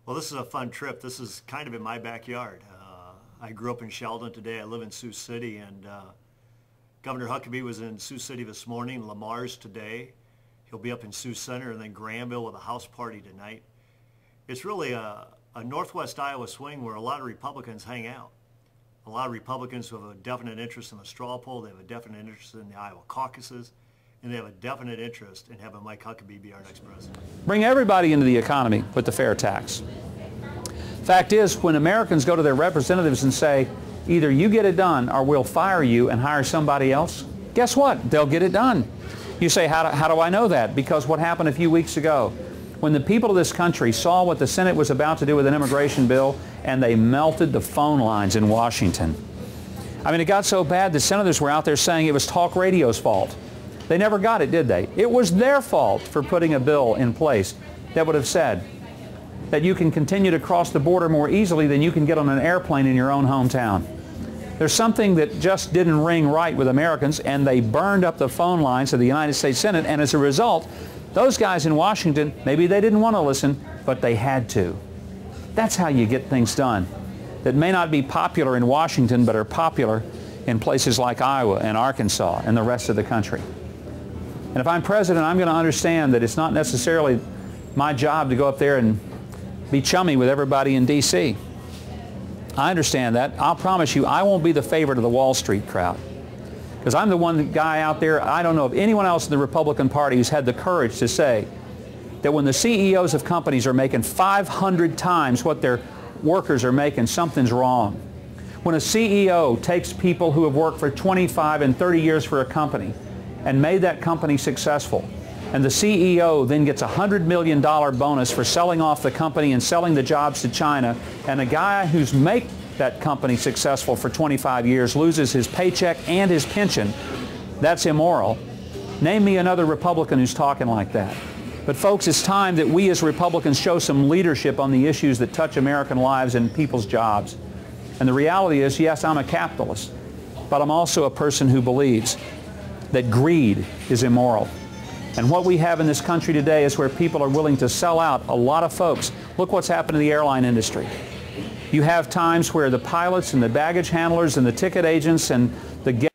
Well, this is a fun trip. This is kind of in my backyard. I grew up in Sheldon. Today I live in Sioux City, and Governor Huckabee was in Sioux City this morning, Lamar's today. He'll be up in Sioux Center and then Granville with a house party tonight. It's really a Northwest Iowa swing where a lot of Republicans hang out. A lot of Republicans who have a definite interest in the straw poll, they have a definite interest in the Iowa caucuses, and they have a definite interest in having Mike Huckabee be our next president. Bring everybody into the economy with the fair tax. Fact is, when Americans go to their representatives and say, either you get it done or we'll fire you and hire somebody else, guess what? They'll get it done. You say, how do I know that? Because what happened a few weeks ago, when the people of this country saw what the Senate was about to do with an immigration bill, and they melted the phone lines in Washington. I mean, it got so bad the senators were out there saying it was talk radio's fault. They never got it, did they? It was their fault for putting a bill in place that would have said that you can continue to cross the border more easily than you can get on an airplane in your own hometown. There's something that just didn't ring right with Americans, and they burned up the phone lines of the United States Senate, and as a result, those guys in Washington, maybe they didn't want to listen, but they had to. That's how you get things done that may not be popular in Washington, but are popular in places like Iowa and Arkansas and the rest of the country. And if I'm president, I'm going to understand that it's not necessarily my job to go up there and be chummy with everybody in D.C. I understand that. I'll promise you I won't be the favorite of the Wall Street crowd. Because I'm the one guy out there, I don't know of anyone else in the Republican Party who's had the courage to say that when the CEOs of companies are making 500 times what their workers are making, something's wrong. When a CEO takes people who have worked for 25 and 30 years for a company and made that company successful, and the CEO then gets a $100 million bonus for selling off the company and selling the jobs to China, and a guy who's made that company successful for 25 years loses his paycheck and his pension, that's immoral. Name me another Republican who's talking like that. But folks, it's time that we as Republicans show some leadership on the issues that touch American lives and people's jobs. And the reality is, yes, I'm a capitalist, but I'm also a person who believes that greed is immoral. And what we have in this country today is where people are willing to sell out a lot of folks. Look what's happened to the airline industry. You have times where the pilots and the baggage handlers and the ticket agents and the